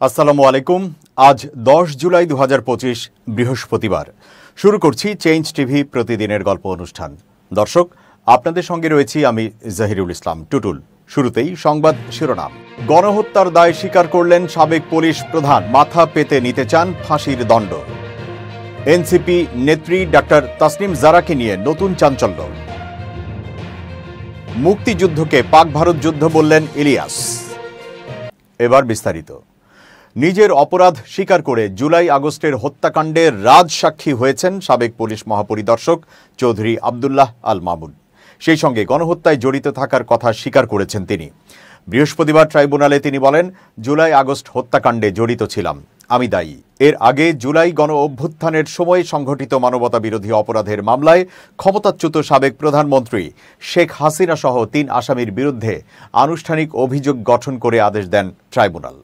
আসসালামু আলাইকুম। আজ 10 জুলাই 2025 বৃহস্পতিবার। শুরু করছি চেঞ্জ টিভি প্রতিদিনের গল্প অনুষ্ঠান। দর্শক, আপনাদের সঙ্গে রয়েছি আমি জাহিরুল ইসলাম টুটুল। শুরুতেই সংবাদ শিরোনাম। গণহত্যার দায় স্বীকার করলেন সাবেক পুলিশ প্রধান, মাথা পেতে নিতে চান ফাঁসির দণ্ড। এনসিপি নেত্রী ডাক্তার তাসনিম জারাকে নিয়ে নতুন চাঞ্চল্য। মুক্তিযুদ্ধকে পাক ভারত যুদ্ধ বললেন ইলিয়াস। এবার বিস্তারিত। নিজের অপরাধ স্বীকার করে জুলাই আগস্টের হত্যাকাণ্ডের রাজসাক্ষী হয়েছেন সাবেক পুলিশ মহাপরিদর্শক চৌধুরী আবদুল্লাহ আল মামুন। সেই সঙ্গে গণহত্যায় জড়িত থাকার কথা স্বীকার করেছেন তিনি। বৃহস্পতিবার ট্রাইব্যুনালে তিনি বলেন, জুলাই আগস্ট হত্যাকাণ্ডে জড়িত ছিলাম, আমি দায়ী। এর আগে জুলাই গণ অভ্যুত্থানের সময় সংঘটিত মানবতা বিরোধী অপরাধের মামলায় ক্ষমতাচ্যুত সাবেক প্রধানমন্ত্রী শেখ হাসিনা সহ 3 আসামির বিরুদ্ধে আনুষ্ঠানিক অভিযোগ গঠন করে আদেশ দেন ট্রাইব্যুনাল।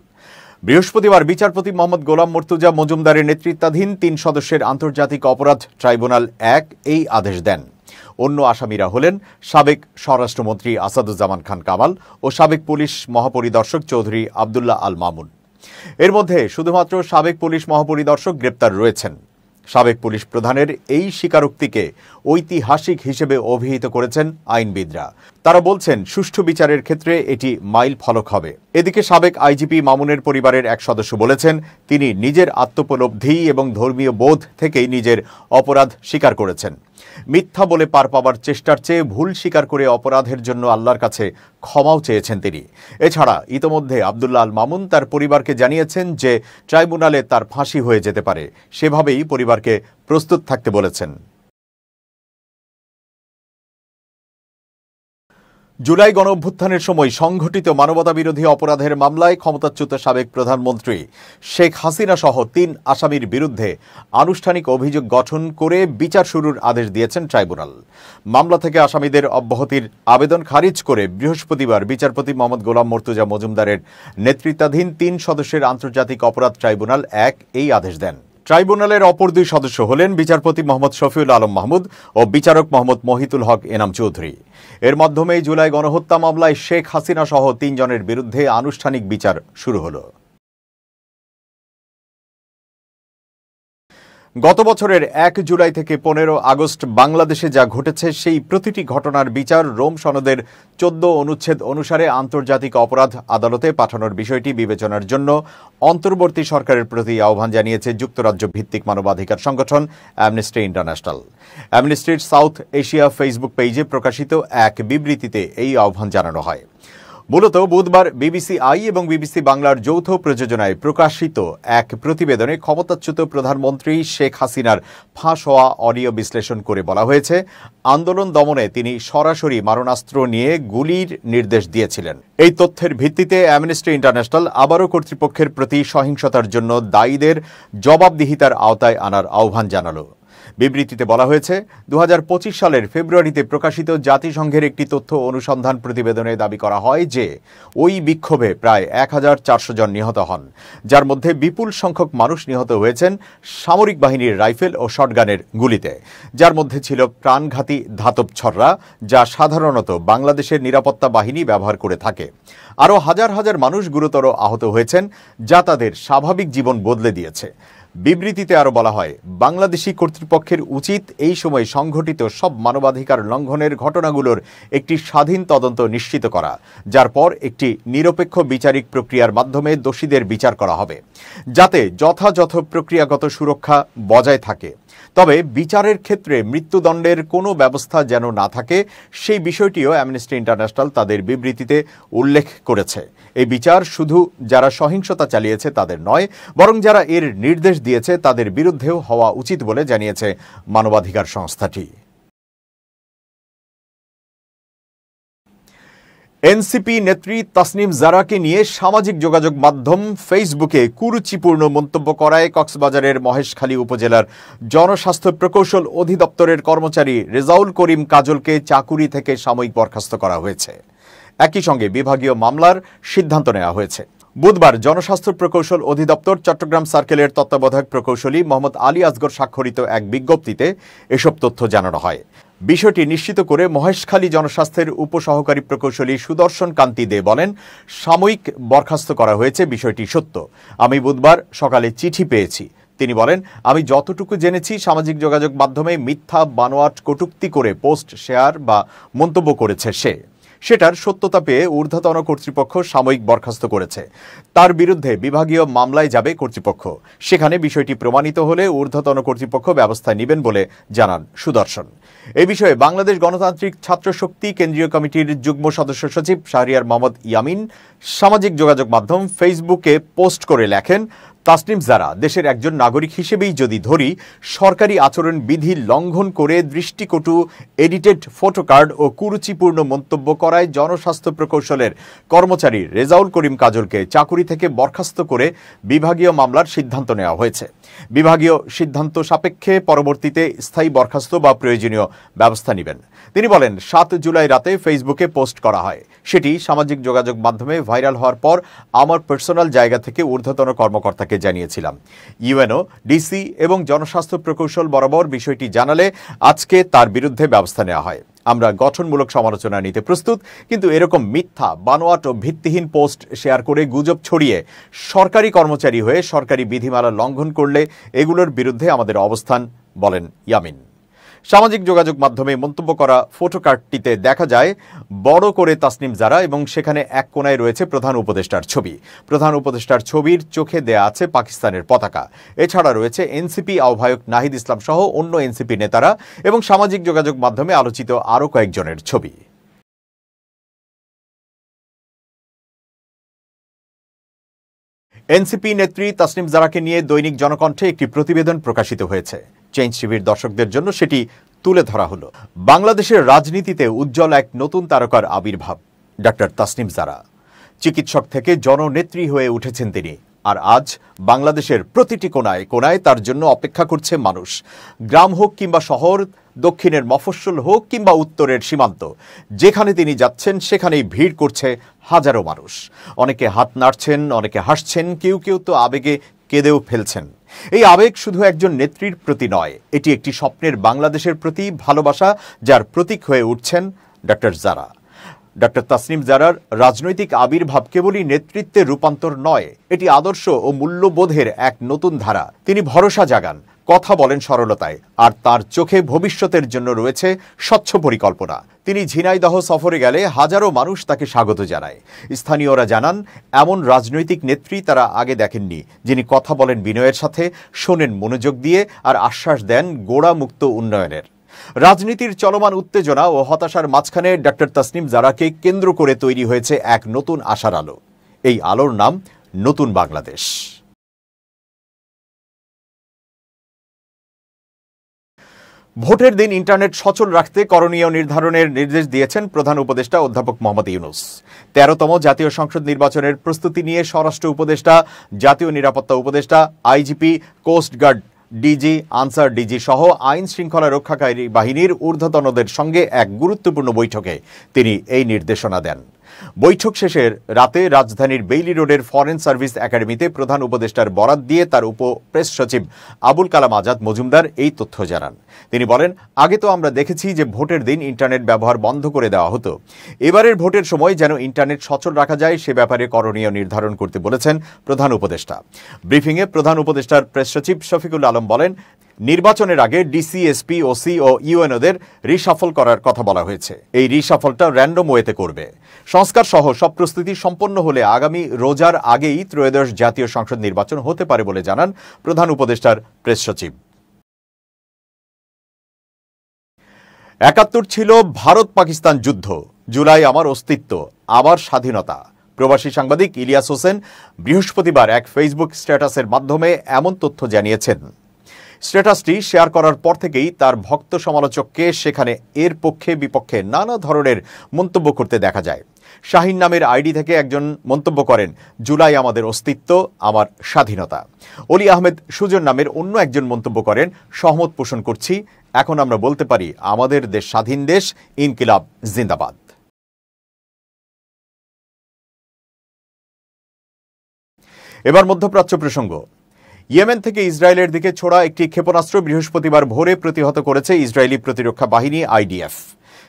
বৃহস্পতিবার বিচারপতি মোহাম্মদ গোলাম মর্তুজা মজুমদারের নেতৃত্বাধীন 3 সদস্যের আন্তর্জাতিক অপরাধ ট্রাইব্যুনাল 1 এই আদেশ দেন। অন্য আসামিরা হলেন সাবেক স্বরাষ্ট্রমন্ত্রী আসাদুজ্জামান খান কামাল ও সাবেক পুলিশ মহাপরিদর্শক চৌধুরী আবদুল্লাহ আল মামুন। এর মধ্যে শুধুমাত্র সাবেক পুলিশ মহাপরিদর্শক গ্রেপ্তার রয়েছেন। সাবেক পুলিশ প্রধানের এই স্বীকারোক্তিকে ঐতিহাসিক হিসেবে অভিহিত করেছেন আইনবিদরা। তারা বলছেন, সুষ্ঠু বিচারের ক্ষেত্রে এটি মাইল ফলক হবে। এদিকে সাবেক আইজিপি মামুনের পরিবারের এক সদস্য বলেছেন, তিনি নিজের আত্মোপলব্ধি এবং ধর্মীয় বোধ থেকেই নিজের অপরাধ স্বীকার করেছেন। মিথ্যা বলে পার পাবার চেষ্টার চেয়ে ভুল স্বীকার করে অপরাধের জন্য আল্লাহর কাছে ক্ষমাও চেয়েছেন তিনি। এছাড়া ইতোমধ্যে আবদুল্লাহ আল মামুন তার পরিবারকে জানিয়েছেন যে ট্রাইব্যুনালে তার ফাঁসি হয়ে যেতে পারে, সেভাবেই পরিবারকে প্রস্তুত থাকতে বলেছেন। জুলাই গণঅভ্যুত্থানের সময় সংঘটিত মানবতাবিরোধী অপরাধের মামলায় ক্ষমতাচ্যুত সাবেক প্রধানমন্ত্রী শেখ হাসিনা সহ 3 আসামির বিরুদ্ধে আনুষ্ঠানিক অভিযোগ গঠন করে বিচার শুরুর আদেশ দিয়েছেন ট্রাইব্যুনাল। মামলা থেকে আসামিদের অব্যাহতির আবেদন খারিজ করে বৃহস্পতিবার বিচারপতি মোহাম্মদ গোলাম মর্তুজা মজুমদারের নেতৃত্বাধীন 3 সদস্যের আন্তর্জাতিক অপরাধ ট্রাইব্যুনাল 1 এই আদেশ দেন। ট্রাইব্যুনালের অপর 2 সদস্য হলেন বিচারপতি মোহাম্মদ শফিউল আলম মাহমুদ ও বিচারক মোহাম্মদ মহিতুল হক এনাম চৌধুরী। এর মাধ্যমেই জুলাই গণহত্যা মামলায় শেখ হাসিনা সহ 3 জনের বিরুদ্ধে আনুষ্ঠানিক বিচার শুরু হলো। গত বছরের 1 জুলাই থেকে 15 আগস্ট বাংলাদেশে যা ঘটেছে সেই প্রতিটি ঘটনার বিচার রোম সনদের 14 অনুচ্ছেদ অনুসারে আন্তর্জাতিক অপরাধ আদালতে পাঠানোর বিষয়টি বিবেচনার জন্য অন্তর্বর্তী সরকারের প্রতি আহ্বান জানিয়েছে যুক্তরাজ্য ভিত্তিক মানবাধিকার সংগঠন অ্যামনেস্টি ইন্টারন্যাশনাল। অ্যামনেস্টির সাউথ এশিয়া ফেসবুক পেজে প্রকাশিত এক বিবৃতিতে এই আহ্বান জানানো হয়। মূলত বুধবার বিবিসি আই এবং বিবিসি বাংলার যৌথ প্রযোজনায় প্রকাশিত এক প্রতিবেদনে ক্ষমতাচ্যুত প্রধানমন্ত্রী শেখ হাসিনার ফাঁস হওয়া অডিও বিশ্লেষণ করে বলা হয়েছে, আন্দোলন দমনে তিনি সরাসরি মারণাস্ত্র নিয়ে গুলির নির্দেশ দিয়েছিলেন। এই তথ্যের ভিত্তিতে অ্যামনেস্টি ইন্টারন্যাশনাল আবারও কর্তৃপক্ষের প্রতি সহিংসতার জন্য দায়ীদের জবাবদিহিতার আওতায় আনার আহ্বান জানালো। বিবৃতিতে বলা হয়েছে, 2025 সালের ফেব্রুয়ারিতে প্রকাশিত জাতিসংঘের একটি তথ্য অনুসন্ধান প্রতিবেদনে দাবি করা হয় যে ওই বিক্ষোভে প্রায় 1400 জন নিহত হন, যার মধ্যে বিপুল সংখ্যক মানুষ নিহত হয়েছেন সামরিক বাহিনীর রাইফেল ও শটগানের গুলিতে, যার মধ্যে ছিল প্রাণঘাতী ধাতব ছররা, যা সাধারণত বাংলাদেশের নিরাপত্তা বাহিনী ব্যবহার করে থাকে। আরও হাজার হাজার মানুষ গুরুতর আহত হয়েছেন, যা তাদের স্বাভাবিক জীবন বদলে দিয়েছে। বিবৃতিতে আরও বলা হয়, বাংলাদেশি কর্তৃপক্ষের উচিত এই সময় সংঘটিত সব মানবাধিকার লঙ্ঘনের ঘটনাগুলোর একটি স্বাধীন তদন্ত নিশ্চিত করা, যার পর একটি নিরপেক্ষ বিচারিক প্রক্রিয়ার মাধ্যমে দোষীদের বিচার করা হবে, যাতে যথাযথ প্রক্রিয়াগত সুরক্ষা বজায় থাকে। তবে বিচারের ক্ষেত্রে মৃত্যুদণ্ডের কোনো ব্যবস্থা যেন না থাকে, সেই বিষয়টিও অ্যামনেস্টি ইন্টারন্যাশনাল তাদের বিবৃতিতে উল্লেখ করেছে। এই বিচার শুধু যারা সহিংসতা চালিয়েছে তাদের নয়, বরং যারা এর নির্দেশ দিয়েছে তাদের বিরুদ্ধেও হওয়া উচিত বলে জানিয়েছে মানবাধিকার সংস্থাটি। এনসিপি নেত্রী তাসনিম জারাকে নিয়ে সামাজিক যোগাযোগ মাধ্যম ফেসবুকে কুরুচিপূর্ণ মন্তব্য করায় কক্সবাজারের মহেশখালী উপজেলার জনস্বাস্থ্য প্রকৌশল অধিদপ্তরের কর্মচারী রেজাউল করিম কাজলকে চাকুরি থেকে সাময়িক বরখাস্ত করা হয়েছে। একই সঙ্গে বিভাগীয় মামলার সিদ্ধান্ত নেওয়া হয়েছে। বুধবার জনস্বাস্থ্য প্রকৌশল অধিদপ্তর চট্টগ্রাম সার্কেলের তত্ত্বাবধায়ক প্রকৌশলী মোহাম্মদ আলী আসগর স্বাক্ষরিত এক বিজ্ঞপ্তিতে এসব তথ্য জানানো হয়। বিষয়টি নিশ্চিত করে মহেশখালী জনস্বাস্থ্যের উপসহকারী প্রকৌশলী সুদর্শন কান্তি দে বলেন, সাময়িক বরখাস্ত করা হয়েছে, বিষয়টি সত্য। আমি বুধবার সকালে চিঠি পেয়েছি। তিনি বলেন, আমি যতটুকু জেনেছি সামাজিক যোগাযোগ মাধ্যমে মিথ্যা বানোয়াট কটূক্তি করে পোস্ট শেয়ার বা মন্তব্য করেছে সেটার সত্যতা পেয়ে ঊর্ধ্বতন কর্তৃপক্ষ সাময়িক বরখাস্ত করেছে। তার বিরুদ্ধে বিভাগীয় মামলায় যাবে কর্তৃপক্ষ। সেখানে বিষয়টি প্রমাণিত হলে ঊর্ধ্বতন কর্তৃপক্ষ ব্যবস্থা নেবেন বলে জানান সুদর্শন। এই বিষয়ে বাংলাদেশ গণতান্ত্রিক ছাত্র শক্তি কেন্দ্রীয় কমিটির যুগ্ম সদস্য সচিব শাহরিয়ার মোহাম্মদ ইয়ামিন সামাজিক যোগাযোগ মাধ্যম ফেসবুকে পোস্ট করে লেখেন, তাসনিম জারা দেশের একজন নাগরিক হিসেবেই যদি ধরি, সরকারি আচরণ বিধি লঙ্ঘন করে দৃষ্টিকটু এডিটেড ফটোকার্ড ও কুরুচিপূর্ণ মন্তব্য করায় জনস্বাস্থ্য প্রকৌশলের কর্মচারী রেজাউল করিম কাজলকে চাকুরি থেকে বরখাস্ত করে বিভাগীয় মামলার সিদ্ধান্ত নেওয়া হয়েছে। বিভাগীয় সিদ্ধান্ত সাপেক্ষে পরবর্তীতে স্থায়ী বরখাস্ত বা প্রয়োজনীয় ব্যবস্থা নেবেন। তিনি বলেন, 7 জুলাই রাতে ফেসবুকে পোস্ট করা হয়। সেটি সামাজিক যোগাযোগ মাধ্যমে ভাইরাল হওয়ার পর আমার পার্সোনাল জায়গা থেকে ঊর্ধ্বতন কর্মকর্তাকে জানিয়েছিলাম। ইউএনও, ডিসি এবং জনস্বাস্থ্য প্রকৌশল বরাবর বিষয়টি জানালে আজকে তার বিরুদ্ধে ব্যবস্থা নেওয়া হয়। আমরা গঠনমূলক সমালোচনা নিতে প্রস্তুত, কিন্তু এরকম মিথ্যা, বানোয়াট ও ভিত্তিহীন পোস্ট শেয়ার করে গুজব ছড়িয়ে সরকারি কর্মচারী হয়ে সরকারি বিধিমালা লঙ্ঘন করলে এগুলোর বিরুদ্ধে আমাদের অবস্থান, বলেন ইয়ামিন। সামাজিক যোগাযোগ মাধ্যমে মন্তব্য করা ফটোকার্ডটিতে দেখা যায় বড় করে তাসনিম জারা এবং সেখানে এক কোণায় রয়েছে প্রধান উপদেষ্টার ছবি। প্রধান উপদেষ্টার ছবির চোখে দেয়া আছে পাকিস্তানের পতাকা। এছাড়া রয়েছে এনসিপি আহ্বায়ক নাহিদ ইসলাম সহ অন্য এনসিপি নেতারা এবং সামাজিক যোগাযোগ মাধ্যমে আলোচিত আরও কয়েকজনের ছবি। এনসিপি নেত্রী তাসনিম জারাকে নিয়ে দৈনিক জনকণ্ঠে একটি প্রতিবেদন প্রকাশিত হয়েছে। চেঞ্জ টিভির দর্শকদের জন্য সেটি তুলে ধরা হলো। বাংলাদেশের রাজনীতিতে উজ্জ্বল এক নতুন তারকার আবির্ভাব ডক্টর তাসনিম জারা। চিকিৎসক থেকে জননেত্রী হয়ে উঠেছেন তিনি, আর আজ বাংলাদেশের প্রতিটি কোণায় কোণায় তার জন্য অপেক্ষা করছে মানুষ। গ্রাম হোক কিংবা শহর, দক্ষিণের মফস্বল হোক কিংবা উত্তরের সীমান্ত, যেখানে তিনি যাচ্ছেন সেখানেই ভিড় করছে হাজারো মানুষ। অনেকে হাত নাড়ছেন, অনেকে হাসছেন, কেউ কেউ তো আবেগে কেঁদেও ফেলছেন। এই আবেগ শুধু একজন নেত্রীর প্রতি নয়, এটি একটি স্বপ্নের বাংলাদেশের প্রতি ভালোবাসা, যার প্রতীক হয়ে উঠছেন ডক্টর জারা। ডক্টর তাসনিম জারার রাজনৈতিক আবির্ভাব কেবলই নেতৃত্বের রূপান্তর নয়, এটি আদর্শ ও মূল্যবোধের এক নতুন ধারা। তিনি ভরসা জাগান, কথা বলেন সরলতায়, আর তার চোখে ভবিষ্যতের জন্য রয়েছে স্বচ্ছ পরিকল্পনা। তিনি ঝিনাইদহ সফরে গেলে হাজারো মানুষ তাকে স্বাগত জানায়। স্থানীয়রা জানান, এমন রাজনৈতিক নেত্রী তারা আগে দেখেননি, যিনি কথা বলেন বিনয়ের সাথে, শোনেন মনোযোগ দিয়ে, আর আশ্বাস দেন গোড়ামুক্ত উন্নয়নের। রাজনীতির চলমান উত্তেজনা ও হতাশার মাঝখানে ডক্টর তাসনিম জারাকে কেন্দ্র করে তৈরি হয়েছে এক নতুন আশার আলো। এই আলোর নাম নতুন বাংলাদেশ। ভোটের দিন ইন্টারনেট সচল রাখতে করণীয় নির্ধারণের নির্দেশ দিয়েছেন প্রধান উপদেষ্টা অধ্যাপক মোহাম্মদ ইউনূস। 13তম জাতীয় সংসদ নির্বাচনের প্রস্তুতি নিয়ে স্বরাষ্ট্র উপদেষ্টা, জাতীয় নিরাপত্তা উপদেষ্টা, IGP, coastguard DG, Ansar DG সহ আইন শৃঙ্খলা রক্ষাকারী বাহিনীর ঊর্ধ্বতনদের সঙ্গে এক গুরুত্বপূর্ণ বৈঠকে তিনি এই নির্দেশনা দেন। বৈঠক শেষের রাতে রাজধানীর বেইলি রোডের ফরেন সার্ভিস একাডেমিতে প্রধান উপদেষ্টার বরাত দিয়ে তার উপ প্রেস সচিব আবুল কালাম আজাদ মজুমদার এই তথ্য জানান। তিনি বলেন, আগে তো আমরা দেখেছি যে ভোটের দিন ইন্টারনেট ব্যবহার বন্ধ করে দেওয়া হতো। এবারের ভোটের সময় যেন ইন্টারনেট সচল রাখা যায় সে ব্যাপারে করণীয় নির্ধারণ করতে বলেছেন প্রধান উপদেষ্টা। ব্রিফিংয়ে প্রধান উপদেষ্টার প্রেস সচিব শফিকুল আলম বলেন, নির্বাচনের আগে ডিসি, এসপি, ওসি ও ইউএনওদের রিশাফল করার কথা বলা হয়েছে। এই রিশাফলটা র্যান্ডম ওয়েতে করবে। সংস্কার সহ সব প্রস্তুতি সম্পন্ন হলে আগামী রোজার আগেই ত্রয়োদশ জাতীয় সংসদ নির্বাচন হতে পারে বলে জানান প্রধান উপদেষ্টার প্রেস সচিব। ৭১ ছিল ভারত পাকিস্তান যুদ্ধ, জুলাই আমার অস্তিত্ব, আবার স্বাধীনতা। প্রবাসী সাংবাদিক ইলিয়াস হোসেন বৃহস্পতিবার এক ফেসবুক স্ট্যাটাসের মাধ্যমে এমন তথ্য জানিয়েছেন। স্ট্যাটাসটি শেয়ার করার পর থেকেই তার ভক্ত সমালোচককে সেখানে এর পক্ষে বিপক্ষে নানা ধরনের মন্তব্য করতে দেখা যায়। শাহিন নামের আইডি থেকে একজন মন্তব্য করেন, জুলাই আমাদের অস্তিত্ব, আমার স্বাধীনতা। অলি আহমেদ সুজন নামের অন্য একজন মন্তব্য করেন, সহমত পোষণ করছি, এখন আমরা বলতে পারি আমাদের দেশ স্বাধীন দেশ, ইনকিলাব জিন্দাবাদ। এবার মধ্যপ্রাচ্য প্রসঙ্গ। ইয়েমেন থেকে ইসরায়েলের দিকে ছোড়া একটি ক্ষেপণাস্ত্র বৃহস্পতিবার ভোরে প্রতিহত করেছে ইসরায়েলি প্রতিরক্ষা বাহিনী আইডিএফ।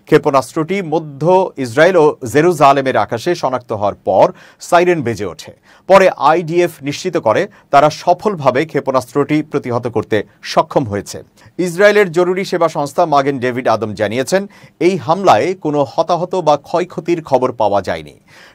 ক্ষেপণাস্ত্রটি মধ্য ইসরায়েল ও জেরুজালেমের আকাশে শনাক্ত হওয়ার পর সাইরেন বেজে ওঠে। পরে আইডিএফ নিশ্চিত করে তারা সফলভাবে ক্ষেপণাস্ত্রটি প্রতিহত করতে সক্ষম হয়েছে। ইসরায়েলের জরুরি সেবা সংস্থা মাগেন ডেভিড আদম জানিয়েছেন, এই হামলায় কোনো হতাহত বা ক্ষয়ক্ষতির খবর পাওয়া যায়নি।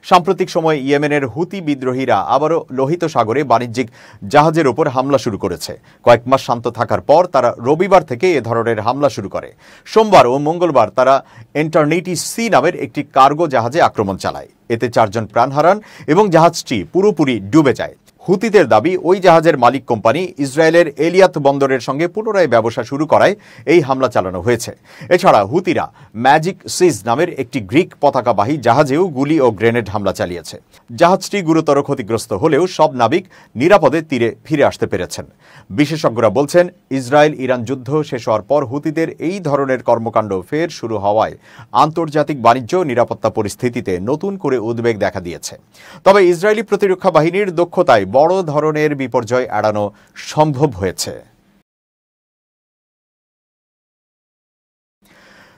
সাম্প্রতিক সময়ে ইয়েমেনের হুতি বিদ্রোহীরা আবারও লোহিত সাগরে বাণিজ্যিক জাহাজের ওপর হামলা শুরু করেছে। কয়েক মাস শান্ত থাকার পর তারা রবিবার থেকে এ ধরনের হামলা শুরু করে। সোমবার ও মঙ্গলবার তারা এন্টারনিটি সি নামের একটি কার্গো জাহাজে আক্রমণ চালায়। এতে 4 জন প্রাণ হারান এবং জাহাজটি পুরোপুরি ডুবে যায়। হুতিদের দাবি, ওই জাহাজের মালিক কোম্পানি ইসরায়েলের এলিয়াত বন্দরের সঙ্গে পুনরায় ব্যবসা শুরু করায় এই হামলা চালানো হয়েছে। এছাড়া হুতিরা ম্যাজিক সিজ নামের একটি গ্রিক পতাকাবাহী জাহাজেও গুলি ও গ্রেনেড হামলা চালিয়েছে। জাহাজটি গুরুতর ক্ষতিগ্রস্ত হলেও সব নাবিক নিরাপদে তীরে ফিরে আসতে পেরেছেন। বিশেষজ্ঞরা বলছেন, ইসরায়েল ইরান যুদ্ধ শেষ হওয়ার পর হুতিদের এই ধরনের কর্মকাণ্ড ফের শুরু হওয়ায় আন্তর্জাতিক বাণিজ্য নিরাপত্তা পরিস্থিতিতে নতুন করে উদ্বেগ দেখা দিয়েছে। তবে ইসরায়েলি প্রতিরক্ষা বাহিনীর দক্ষতায় বড় ধরনের বিপর্যয় এড়ানো সম্ভব হয়েছে।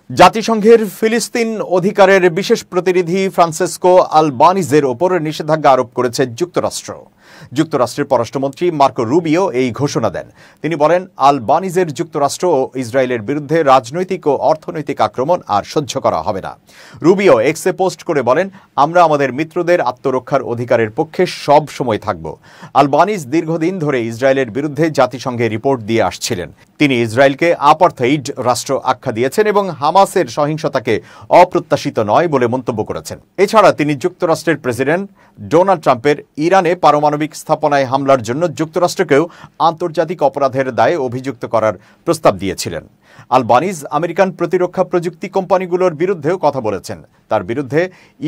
জাতিসংঘের ফিলিস্তিন অধিকারের বিশেষ প্রতিনিধি ফ্রান্সেসকো আলবানিজের ওপর নিষেধাজ্ঞা আরোপ করেছে যুক্তরাষ্ট্র। যুক্তরাষ্ট্রের পররাষ্ট্রমন্ত্রী মার্কো রুবিও এই ঘোষণা দেন। তিনি বলেন, আলবানিজের যুক্তরাষ্ট্র ও ইসরায়েলের বিরুদ্ধে রাজনৈতিক ও অর্থনৈতিক আক্রমণ আর সহ্য করা হবে না। রুবিও এক্সে পোস্ট করে বলেন, আমরা আমাদের মিত্রদের আত্মরক্ষার অধিকারের পক্ষে সব সময় থাকব। আলবানিজ দীর্ঘদিন ধরে ইসরায়েলের বিরুদ্ধে জাতিসংঘে রিপোর্ট দিয়ে আসছিলেন। তিনি ইসরায়েলকে আপারথাইড রাষ্ট্র আখ্যা দিয়েছেন এবং হামাসের সহিংসতাকে অপ্রত্যাশিত নয় বলে মন্তব্য করেছেন। এছাড়া তিনি যুক্তরাষ্ট্রের প্রেসিডেন্ট ডোনাল্ড ট্রাম্পের ইরানে পারমাণবিক স্থাপনায় হামলার জন্য যুক্তরাষ্ট্রকেও আন্তর্জাতিক অপরাধের দায়ে অভিযুক্ত করার প্রস্তাব দিয়েছিলেন। আলবানিজ আমেরিকান প্রতিরক্ষা প্রযুক্তি কোম্পানিগুলোর বিরুদ্ধেও কথা বলেছেন। তার বিরুদ্ধে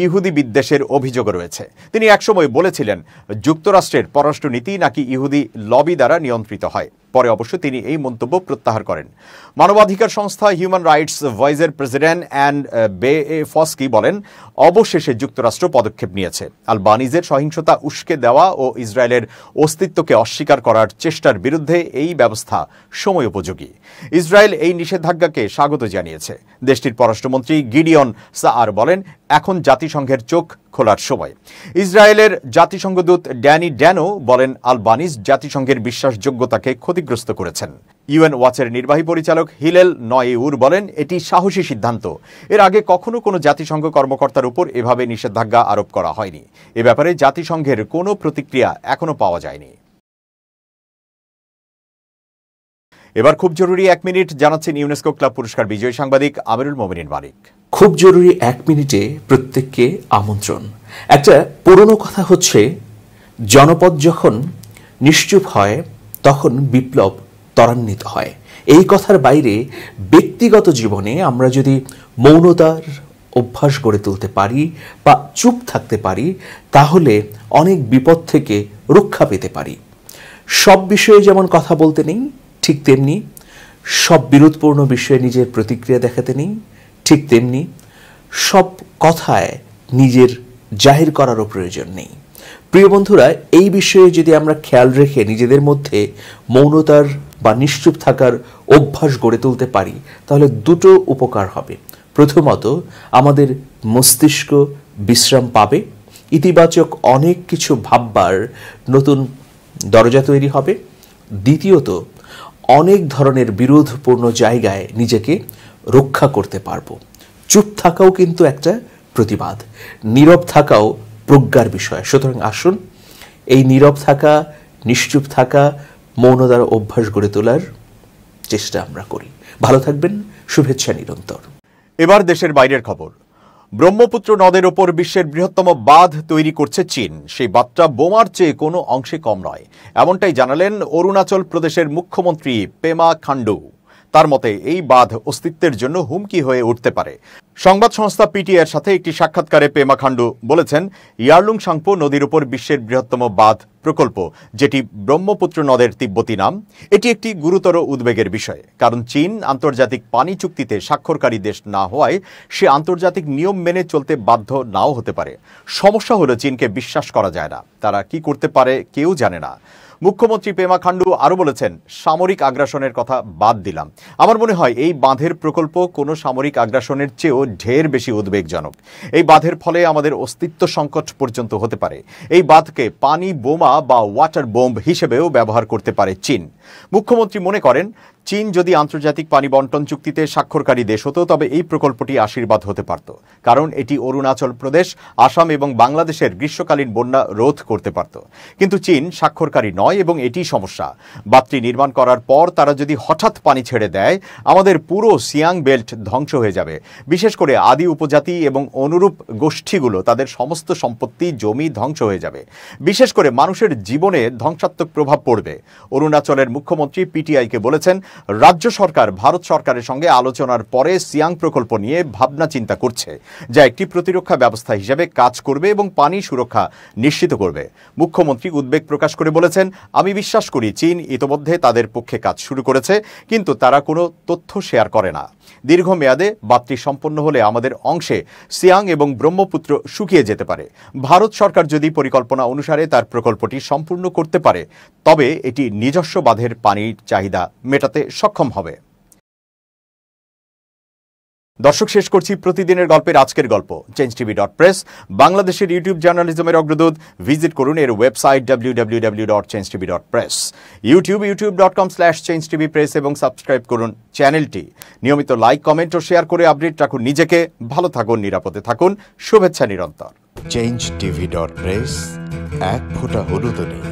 ইহুদি বিদ্বেষের অভিযোগ রয়েছে। তিনি একসময় বলেছিলেন, যুক্তরাষ্ট্রের পররাষ্ট্রনীতি নাকি ইহুদি লবি দ্বারা নিয়ন্ত্রিত হয়। পরে অবশ্য তিনি এই মন্তব্য প্রত্যাহার করেন। মানবাধিকার সংস্থা হিউম্যান রাইটস ভয়েসের প্রেসিডেন্ট অ্যান্ড বে ফস্কি বলেন, অবশেষে যুক্তরাষ্ট্র পদক্ষেপ নিয়েছে। আলবানিজের সহিংসতা উস্কে দেওয়া ও ইসরায়েলের অস্তিত্বকে অস্বীকার করার চেষ্টার বিরুদ্ধে এই ব্যবস্থা সময়োপযোগী। ইসরায়েল এই নিষেধাজ্ঞাকে স্বাগত জানিয়েছে। দেশটির পররাষ্ট্রমন্ত্রী গিডিয়ন সাআর বলেন, এখন জাতিসংঘের চোখ খোলার সময়। ইসরায়েলের জাতিসংঘ দূত ড্যানি ড্যানো বলেন, আলবানিজ জাতিসংঘের বিশ্বাসযোগ্যতাকে ক্ষতিগ্রস্ত করেছেন। ইউএন ওয়াচের নির্বাহী পরিচালক হিলেল নয়েউর বলেন, এটি সাহসী সিদ্ধান্ত। এর আগে কখনো কোনো জাতিসংঘ কর্মকর্তার উপর এভাবে নিষেধাজ্ঞা আরোপ করা হয়নি। এ ব্যাপারে জাতিসংঘের কোনো প্রতিক্রিয়া এখনো পাওয়া যায়নি। এবার খুব জরুরি 1 মিনিট জানাচ্ছেন ইউনেস্কো ক্লাব পুরস্কার বিজয়ী সাংবাদিক আমিরুল মোমিনিন মালিক। খুব জরুরি 1 মিনিটে প্রত্যেককে আমন্ত্রণ। একটা পুরনো কথা হচ্ছে, জনপদ যখন নিশ্চুপ হয় তখন বিপ্লব ত্বরান্বিত হয়। এই কথার বাইরে ব্যক্তিগত জীবনে আমরা যদি মৌনতার অভ্যাস গড়ে তুলতে পারি বা চুপ থাকতে পারি, তাহলে অনেক বিপদ থেকে রক্ষা পেতে পারি। সব বিষয়ে যেমন কথা বলতে নেই, ঠিক তেমনি সব বিরোধপূর্ণ বিষয়ে নিজের প্রতিক্রিয়া দেখাতে নেই, ঠিক তেমনি সব কথায় নিজের জাহির করারও প্রয়োজন নেই। প্রিয় বন্ধুরা, এই বিষয়ে যদি আমরা খেয়াল রেখে নিজেদের মধ্যে মৌনতার বা নিশ্চুপ থাকার অভ্যাস গড়ে তুলতে পারি, তাহলে দুটো উপকার হবে। প্রথমত, আমাদের মস্তিষ্ক বিশ্রাম পাবে, ইতিবাচক অনেক কিছু ভাববার নতুন দরজা তৈরি হবে। দ্বিতীয়ত, অনেক ধরনের বিরোধপূর্ণ জায়গায় নিজেকে রক্ষা করতে পারবো। চুপ থাকাও কিন্তু একটা প্রতিবাদ, নীরব থাকাও প্রজ্ঞার বিষয়। সুতরাং আসুন এই নীরব থাকা, নিশ্চুপ থাকা, মৌনতার অভ্যাস গড়ে তোলার চেষ্টা আমরা করি। ভালো থাকবেন, শুভেচ্ছা নিরন্তর। এবার দেশের বাইরের খবর। ব্রহ্মপুত্র নদের ওপর বিশ্বের বৃহত্তম বাঁধ তৈরি করছে চীন। সেই বাঁধটা বোমার চেয়ে কোনো অংশে কম নয়, এমনটাই জানালেন অরুণাচল প্রদেশের মুখ্যমন্ত্রী পেমা খান্ডু। তার মতে এই বাঁধ অস্তিত্বের জন্য হুমকি হয়ে উঠতে পারে। সংবাদ সংস্থা পিটিআইয়ের সাথে একটি সাক্ষাৎকারে পেমা খান্ডু বলেছেন, ইয়ারলুং সাংপো নদীর উপর বিশ্বের বৃহত্তম বাঁধ প্রকল্প, যেটি ব্রহ্মপুত্র নদের তিব্বতী নাম, এটি একটি গুরুতর উদ্বেগের বিষয়। কারণ চীন আন্তর্জাতিক পানি চুক্তিতে স্বাক্ষরকারী দেশ না হওয়ায় সে আন্তর্জাতিক নিয়ম মেনে চলতে বাধ্য নাও হতে পারে। সমস্যা হলো চীনকে বিশ্বাস করা যায় না। তারা কি করতে পারে কেউ জানে না। মুখ্যমন্ত্রী পেমা খান্ডু আরও বলেছেন, সামরিক আগ্রাসনের কথা বাদ দিলাম। আমার মনে হয় এই বাঁধের প্রকল্প কোনো সামরিক আগ্রাসনের চেয়েও ঢের বেশি উদ্বেগজনক। এই বাঁধের ফলে আমাদের অস্তিত্ব সংকট পর্যন্ত হতে পারে। এই বাঁধকে পানি বোমা বা ওয়াটার বোম্ব হিসেবেও ব্যবহার করতে পারে চীন। মুখ্যমন্ত্রী মনে করেন, চীন যদি আন্তর্জাতিক পানি বন্টন চুক্তিতে স্বাক্ষরকারী দেশ হতো তবে এই প্রকল্পটি আশীর্বাদ হতে পারত, কারণ এটি অরুণাচল প্রদেশ, আসাম এবং বাংলাদেশের গ্রীষ্মকালীন বন্যা রোধ করতে পারত। কিন্তু চীন স্বাক্ষরকারী নয় এবং এটি সমস্যা। বাঁধটি নির্মাণ করার পর তারা যদি হঠাৎ পানি ছেড়ে দেয়, আমাদের পুরো সিয়াং বেল্ট ধ্বংস হয়ে যাবে। বিশেষ করে আদি উপজাতি এবং অনুরূপ গোষ্ঠীগুলো, তাদের সমস্ত সম্পত্তি, জমি ধ্বংস হয়ে যাবে। বিশেষ করে মানুষের জীবনে ধ্বংসাত্মক প্রভাব পড়বে। অরুণাচলের মুখ্যমন্ত্রী পিটিআইকে বলেছেন, রাজ্য সরকার ভারত সরকারের সঙ্গে আলোচনার পরে সিয়াং প্রকল্প নিয়ে ভাবনা চিন্তা করছে, যা একটি প্রতিরক্ষা ব্যবস্থা হিসেবে কাজ করবে এবং পানি সুরক্ষা নিশ্চিত করবে। মুখ্যমন্ত্রী উদ্বেগ প্রকাশ করে বলেছেন, আমি বিশ্বাস করি চীন ইতোমধ্যে তাদের পক্ষে কাজ শুরু করেছে, কিন্তু তারা কোনো তথ্য শেয়ার করে না। দীর্ঘমেয়াদে বাঁধটি সম্পন্ন হলে আমাদের অংশে সিয়াং এবং ব্রহ্মপুত্র শুকিয়ে যেতে পারে। ভারত সরকার যদি পরিকল্পনা অনুসারে তার প্রকল্পটি সম্পূর্ণ করতে পারে, তবে এটি নিজস্ব বাঁধের পানির চাহিদা মেটাতে সক্ষম হবে। দর্শক, শেষ করছি প্রতিদিনের গল্পের আজকের গল্প। changetv.press বাংলাদেশের ইউটিউব জার্নালিজমের অগ্রদূত। ভিজিট করুন এর ওয়েবসাইট www.changetv.press, youtube.com/changetv press এবং সাবস্ক্রাইব করুন চ্যানেলটি। নিয়মিত লাইক, কমেন্ট ও শেয়ার করে আপডেট রাখুন নিজেকে। ভালো থাকুন, নিরাপদে থাকুন। শুভেচ্ছা নিরন্তর। changetv.press, এক ফোঁটা হলুদও নেই।